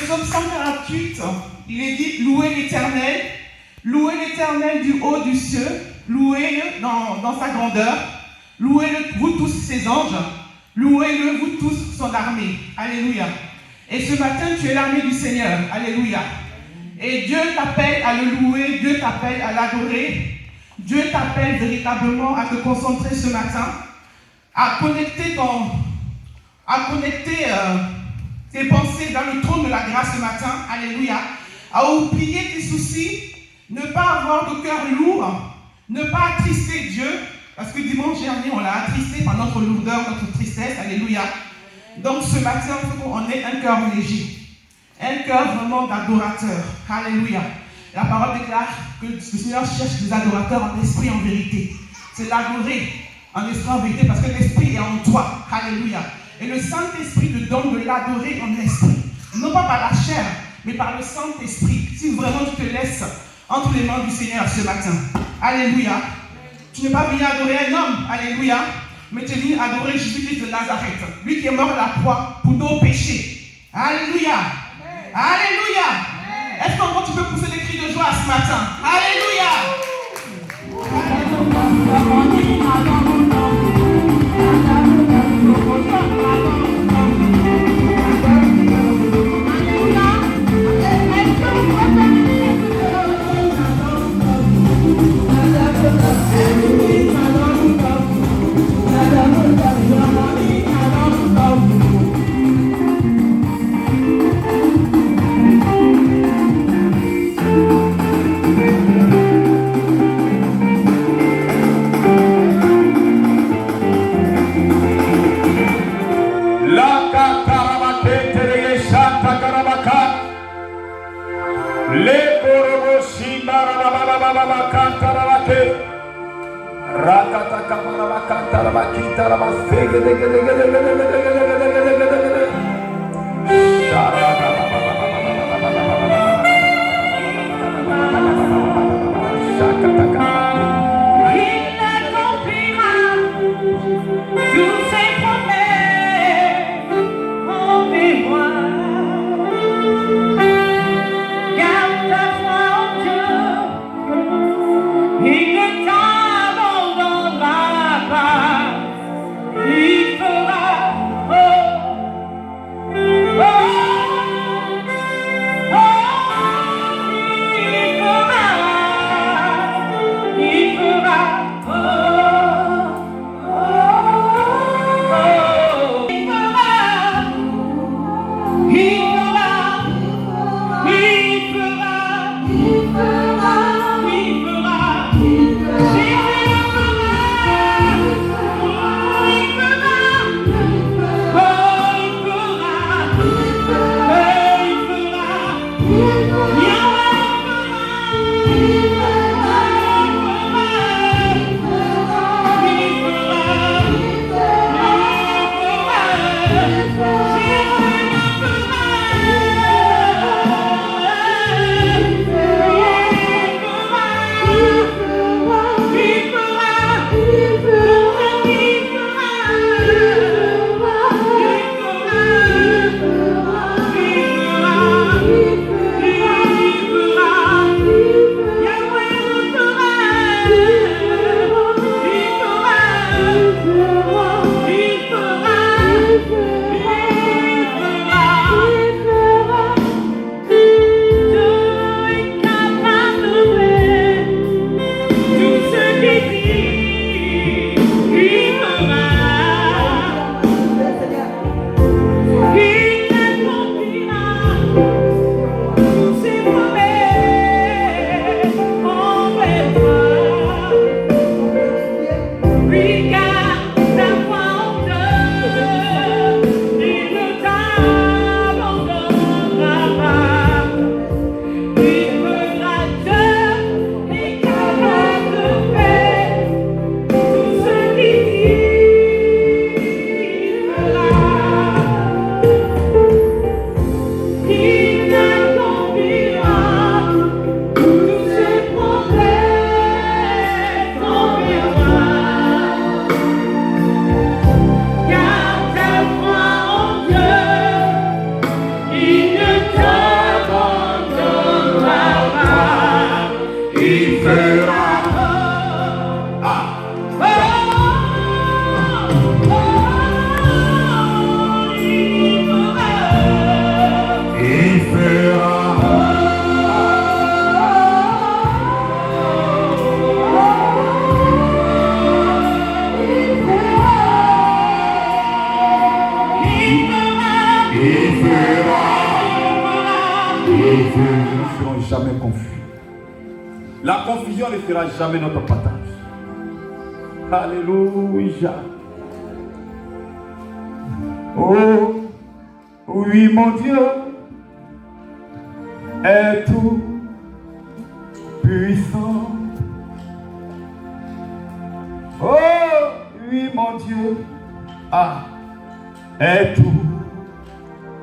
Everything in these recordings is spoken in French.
psaume 148, il est dit, louez l'Éternel du haut du ciel, louez-le dans sa grandeur, louez-le vous tous ses anges, louez-le vous tous son armée. Alléluia. Et ce matin, tu es l'armée du Seigneur. Alléluia. Et Dieu t'appelle à le louer, Dieu t'appelle à l'adorer, Dieu t'appelle véritablement à te concentrer ce matin, à connecter tes pensées dans le trône de la grâce ce matin. Alléluia. À oublier tes soucis, ne pas avoir de cœur lourd, ne pas attrister Dieu, parce que dimanche dernier, on l'a attristé par notre lourdeur, notre tristesse. Alléluia. Donc ce matin, il faut qu'on ait un cœur léger. Un cœur vraiment d'adorateur. Alléluia. La parole déclare que le Seigneur cherche des adorateurs en esprit et en vérité. C'est l'adorer en esprit et en vérité parce que l'esprit est en toi. Alléluia. Et le Saint-Esprit te donne de l'adorer en esprit. Non pas par la chair, mais par le Saint-Esprit. Si vraiment tu te laisses entre les mains du Seigneur ce matin. Alléluia. Tu n'es pas venu adorer un homme. Alléluia. Mais tu es venu adorer Jésus-Christ de Nazareth. Lui qui est mort à la croix pour nos péchés. Alléluia. Alléluia. Est-ce qu'encore tu peux pousser des cris de joie ce matin? Alléluia. Il fera Dieu, nous ne serons jamais confus. La confusion ne sera jamais notre partage. Alléluia. Oh, oui, mon Dieu est tout puissant. Oh, oui, mon Dieu est tout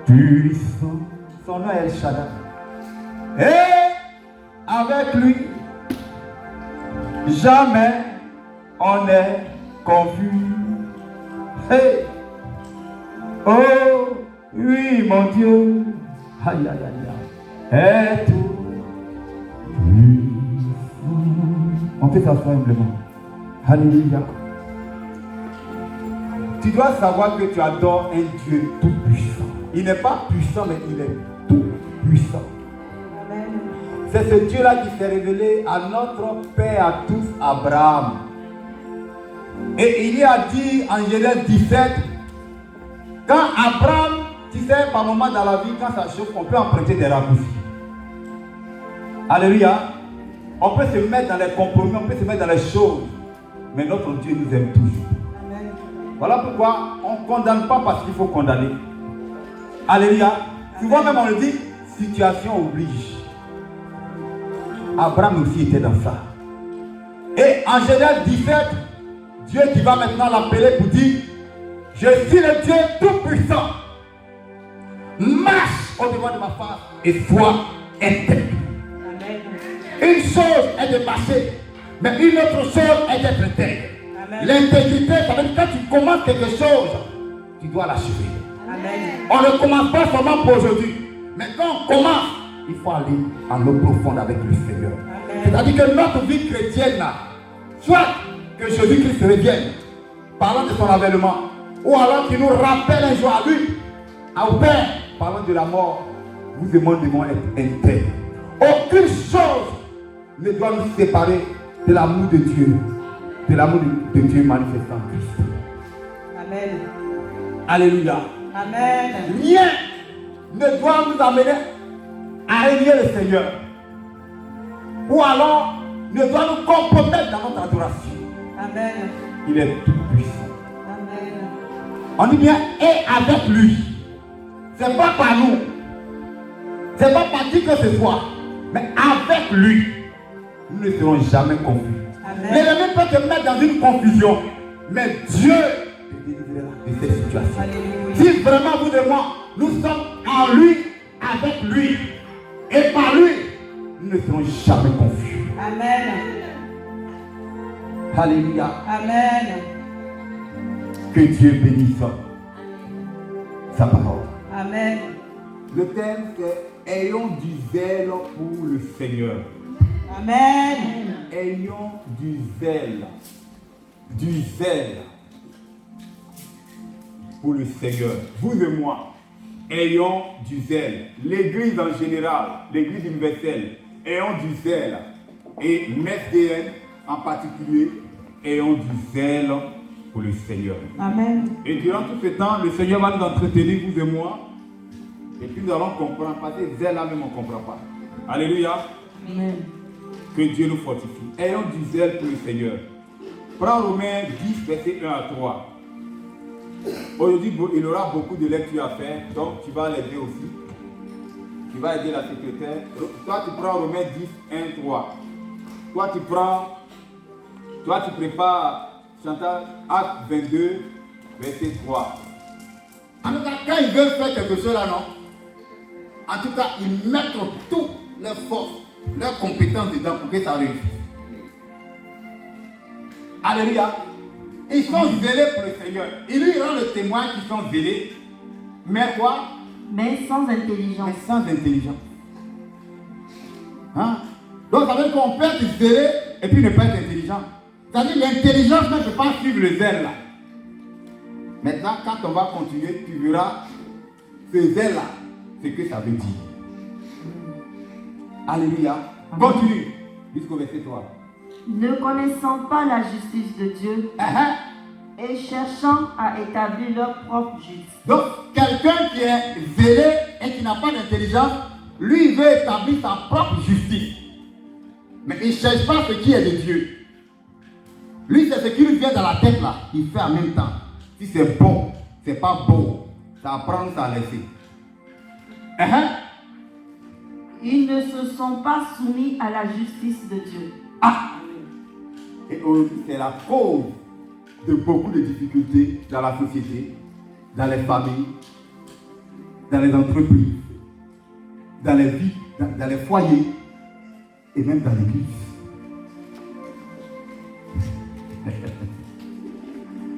puissant. Son nom est El Shaddai. Et avec lui, jamais on est confus. Hey. Oh, oui, mon Dieu, aïe, aïe, aïe, est tout puissant. On peut s'asseoir humblement. Alléluia. Tu dois savoir que tu adores un Dieu tout puissant. Il n'est pas puissant, mais il est tout puissant. C'est ce Dieu-là qui s'est révélé à notre Père à tous, Abraham. Et il y a dit en Genèse 17, quand Abraham, tu sais, par moment dans la vie, quand ça chauffe, on peut emprunter des raccourcis. Alléluia. On peut se mettre dans les compromis, on peut se mettre dans les choses. Mais notre Dieu nous aime toujours. Amen. Voilà pourquoi on ne condamne pas parce qu'il faut condamner. Alléluia. Souvent même on le dit, situation oblige. Abraham aussi était dans ça. Et en Genèse 17, Dieu qui va maintenant l'appeler pour dire, je suis le Dieu tout-puissant. Marche au devant de ma face et sois intègre. Une chose est de marcher, mais une autre chose est d'être intègre. L'intégrité, ça veut dire que quand tu commences quelque chose, tu dois l'achever. On ne commence pas seulement pour aujourd'hui, mais quand on commence, il faut aller en eau profonde avec le Seigneur. C'est-à-dire que notre vie chrétienne, soit que Jésus-Christ revienne, parlant de son avènement, ou alors qu'il nous rappelle un jour à lui, au Père, parlant de la mort, vous et moi devons être intègres. Aucune chose ne doit nous séparer de l'amour de Dieu, de l'amour de Dieu manifesté en Christ. Amen. Alléluia. Amen. Rien ne doit nous amener à régner le Seigneur. Ou alors ne doit nous compromettre dans notre adoration. Amen. Il est tout puissant. Amen. On dit bien et avec lui. C'est pas par nous. C'est pas par qui que ce soit. Mais avec lui, nous ne serons jamais confus. L'ennemi peut te mettre dans une confusion. Mais Dieu te délivrera de cette situation. Alléluia. Si vraiment vous et moi, nous sommes en lui, avec lui, et par lui, nous ne serons jamais confus. Amen. Alléluia. Amen. Que Dieu bénisse sa parole. Amen. Le thème c'est ayons du zèle pour le Seigneur. Amen. Ayons du zèle. Du zèle pour le Seigneur. Vous et moi, ayons du zèle. L'église en général, l'église universelle, ayons du zèle. Et MESDN en particulier, ayons du zèle pour le Seigneur. Amen. Et durant tout ce temps, le Seigneur va nous entretenir, vous et moi. Et puis nous allons comprendre, parce que zèle là même on ne comprend pas. Alléluia. Amen. Que Dieu nous fortifie. Ayons du zèle pour le Seigneur. Prends Romains 10, verset 1 à 3. Aujourd'hui, il aura beaucoup de lectures à faire, donc tu vas l'aider aussi. Tu vas aider la secrétaire. Toi, tu prends Romains 10, 1, 3. Toi, tu prépares Chantal, Acte 22, verset 3. En tout cas, quand ils veulent faire quelque chose là, non? En tout cas, ils mettent toutes leurs forces, leurs compétences dedans pour que ça réussisse. Alléluia. Ils sont zélés pour le Seigneur. Ils lui rendent le témoin qu'ils sont zélés. Mais quoi? Mais sans intelligence. Mais sans intelligence. Hein? Donc ça veut dire qu'on peut être zélé et puis ne pas être intelligent. C'est-à-dire l'intelligence ne peut pas suivre le zèle là. Maintenant, quand on va continuer, tu verras ce zèle là, ce que ça veut dire. Alléluia. Continue jusqu'au verset 3. Ne connaissant pas la justice de Dieu et cherchant à établir leur propre justice. Donc, quelqu'un qui est zélé et qui n'a pas d'intelligence lui, il veut établir sa propre justice. Mais il ne cherche pas ce qui est de Dieu. Lui, c'est ce qui lui vient dans la tête là. Il fait en même temps. Si c'est bon, c'est pas bon. Ça prend, ça laisser. Ils ne se sont pas soumis à la justice de Dieu. Ah! Et c'est la cause de beaucoup de difficultés dans la société, dans les familles, dans les entreprises, dans les vies, dans les foyers et même dans l'église.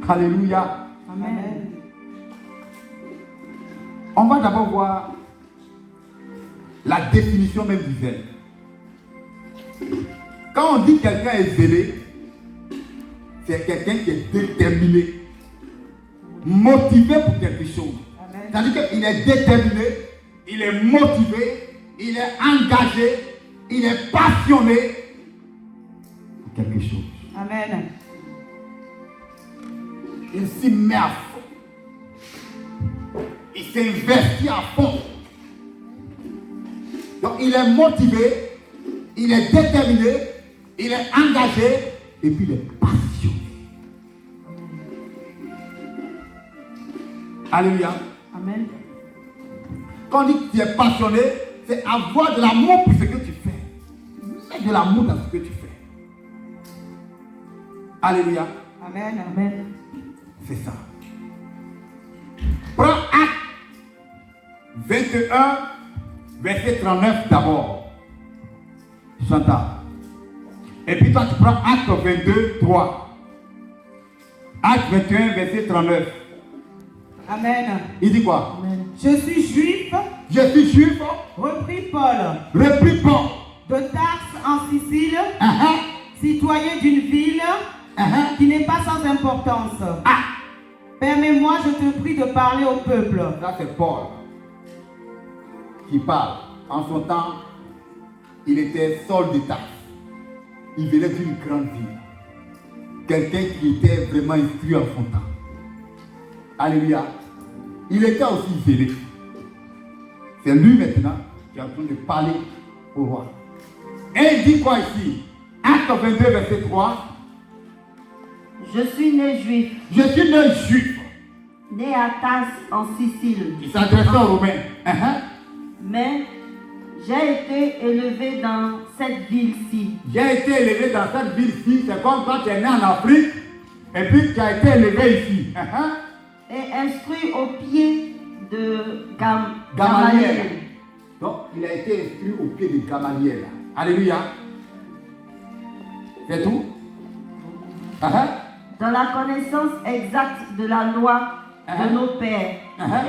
Alléluia. Amen. On va d'abord voir la définition même du zèle. Quand on dit quelqu'un est zélé, c'est quelqu'un qui est déterminé, motivé pour quelque chose. C'est-à-dire qu'il est déterminé, il est motivé, il est engagé, il est passionné pour quelque chose. Amen. Il s'y met à fond. Il s'investit à fond. Donc il est motivé, il est déterminé, il est engagé et puis il est passionné. Alléluia. Amen. Quand on dit que tu es passionné, c'est avoir de l'amour pour ce que tu fais. Mets de l'amour dans ce que tu fais. Alléluia. Amen. Amen. C'est ça. Prends Acte 21, verset 39 d'abord. Chanta. Et puis toi tu prends Acte 22, 3. Acte 21, verset 39. Amen. Il dit quoi? Amen. Je suis juif, reprit Paul, de Tarse en Sicile, citoyen d'une ville qui n'est pas sans importance. Permets-moi, je te prie, de parler au peuple. Ça c'est Paul qui parle. En son temps, il était Saul de Tarse. Il venait d'une grande ville. Quelqu'un qui était vraiment instruit en son temps. Alléluia. Il était aussi zélé. C'est lui maintenant qui est en train de parler au roi. Et il dit quoi ici? Acte 22, verset 3. Je suis né juif. Je suis né juif. Né à Tarse en Sicile. Il s'adressait aux Romains. Mais j'ai été élevé dans cette ville-ci. J'ai été élevé dans cette ville-ci. C'est comme quand tu es né en Afrique et puis tu as été élevé ici. Et instruit au pied de Gamaliel. Gamaliel. Donc, il a été instruit au pied de Gamaliel. Alléluia. C'est tout? Dans la connaissance exacte de la loi de nos pères,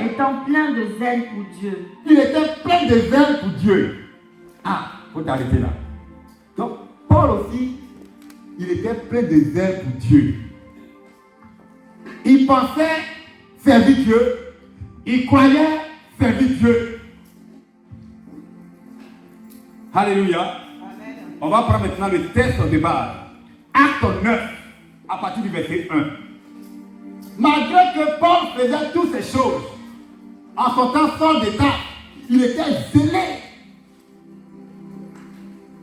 étant plein de zèle pour Dieu. Il était plein de zèle pour Dieu. Faut t'arrêter là. Donc, Paul aussi, il était plein de zèle pour Dieu. Il pensait servir Dieu. Il croyait servir Dieu. Alléluia. Amen. On va prendre maintenant le texte de base. Acte 9, à partir du verset 1. Malgré que Paul faisait toutes ces choses, en son temps Saul de Tarse, il était zélé.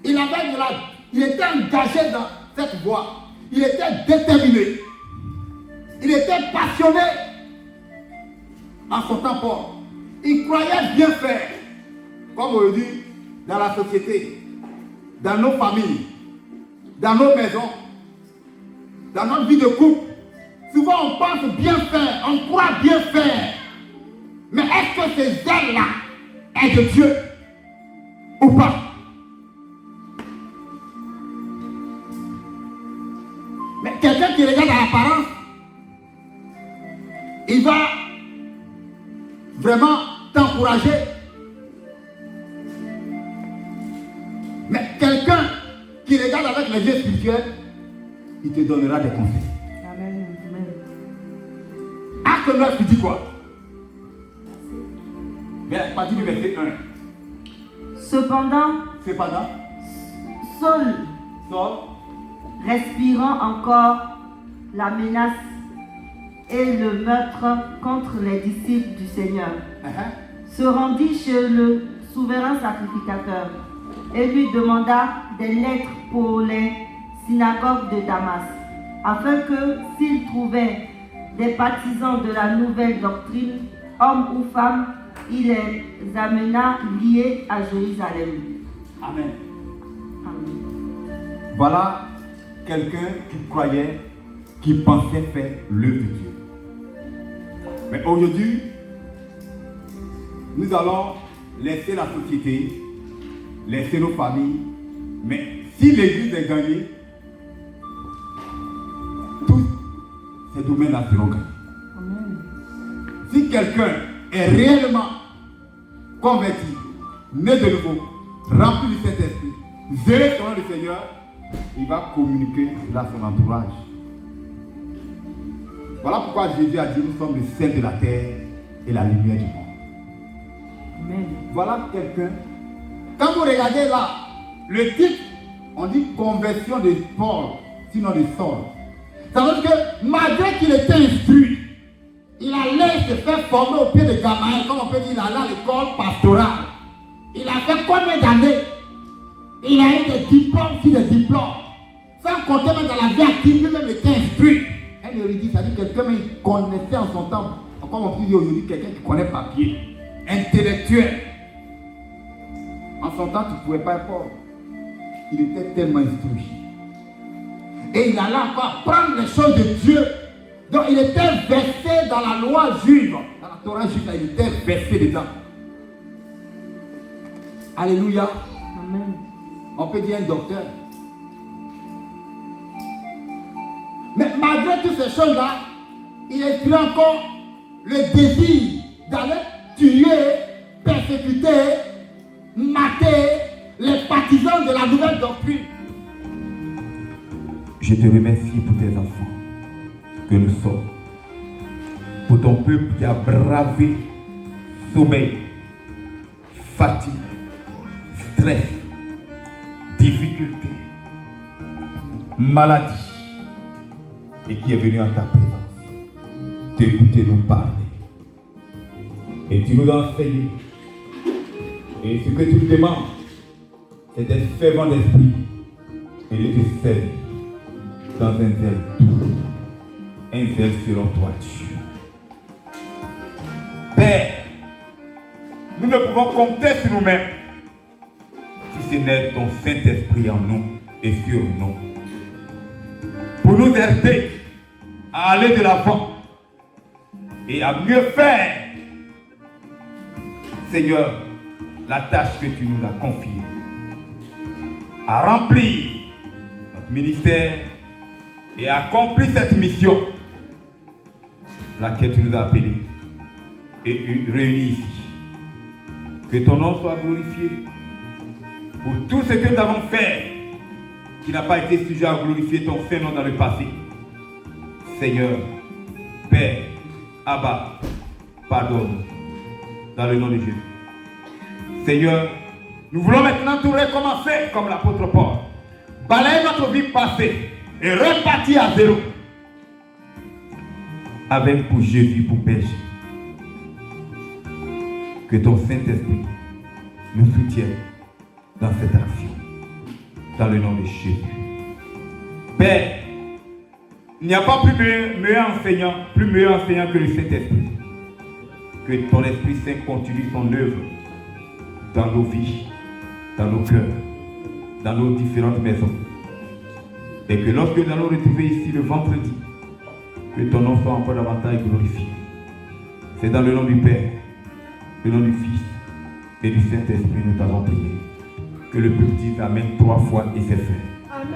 Il était engagé dans cette voie. Il était déterminé. Il était passionné. En son temps, Paul, il croyait bien faire, comme on le dit, dans la société, dans nos familles, dans nos maisons, dans notre vie de couple. Souvent on pense bien faire, on croit bien faire. Mais est-ce que ces zèles-là est de Dieu ou pas? Mais quelqu'un qui regarde à l'apparence, il va vraiment t'encourager. Mais quelqu'un qui regarde avec les yeux spirituels, il te donnera des conseils. Amen. Amen. Acte 9, il dit quoi? À partir du verset 1. Cependant, Saul, respirant encore la menace et le meurtre contre les disciples du Seigneur, se rendit chez le souverain sacrificateur, et lui demanda des lettres pour les synagogues de Damas, afin que, s'il trouvait des partisans de la nouvelle doctrine, hommes ou femmes, il les amena liés à Jérusalem. Amen. Amen. Voilà quelqu'un qui croyait, qui pensait faire l'œuvre de Dieu. Mais aujourd'hui, nous allons laisser la société, laisser nos familles. Mais si l'Église est gagnée, tous ces domaines-là seront gagnés. Amen. Si quelqu'un est réellement converti, né de nouveau, rempli du Saint-Esprit, zélé selon le Seigneur, il va communiquer cela à son entourage. Voilà pourquoi Jésus a dit, nous sommes le sel de la terre et la lumière du monde. Amen. Voilà quelqu'un. Quand vous regardez là, le titre, on dit conversion de Paul, sinon de Saul. Ça veut dire que malgré qu'il était instruit, il allait se faire former au pied de Gamaliel, comme on peut dire, il allait à l'école pastorale. Il a fait combien d'années? Il a eu des diplômes sur des diplômes. Sans compter même dans la vie active, lui-même était instruit. Un érudit, c'est-à-dire quelqu'un qui connaissait en son temps, comme on peut dire aujourd'hui, quelqu'un qui connaît papier, intellectuel. En son temps, tu ne pouvais pas être pauvre. Il était tellement instruit. Et il allait encore prendre les choses de Dieu. Donc il était versé dans la loi juive. Dans la Torah juive, il était versé dedans. Alléluia. Amen. On peut dire un docteur. Mais malgré toutes ces choses-là, il exprime encore le désir d'aller tuer, persécuter, mater les partisans de la nouvelle doctrine. Je te remercie pour tes enfants que nous sommes, pour ton peuple qui a bravé sommeil, fatigue, stress, difficulté, maladie, et qui est venu en ta présence, t'écouter nous parler. Et tu nous as enseigné. Et ce que tu nous demandes, c'est d'être fervent d'esprit et de te servir dans un zèle doux, un zèle selon toi, Dieu. Père, nous ne pouvons compter sur nous-mêmes si ce n'est ton Saint-Esprit en nous et sur nous, pour nous aider à aller de l'avant et à mieux faire, Seigneur, la tâche que tu nous as confiée, à remplir notre ministère et à accomplir cette mission, laquelle tu nous as appelés et réunis ici. Que ton nom soit glorifié pour tout ce que nous avons fait qui n'a pas été sujet à glorifier ton Saint-Nom dans le passé. Seigneur, Père, Abba, pardonne dans le nom de Jésus. Seigneur, nous voulons maintenant tout recommencer comme l'apôtre Paul. Balayer notre vie passée et repartir à zéro. Avec pour Jésus, pour berger. Que ton Saint-Esprit nous soutienne dans cette action. Dans le nom de Jésus. Père, il n'y a pas plus meilleur enseignant que le Saint-Esprit. Que ton Esprit Saint continue son œuvre dans nos vies, dans nos cœurs, dans nos différentes maisons. Et que lorsque nous allons retrouver ici le vendredi, que ton nom soit encore davantage glorifié. C'est dans le nom du Père, le nom du Fils et du Saint-Esprit nous t'avons prié. Que le peuple dise Amen 3 fois et c'est fait. Amen.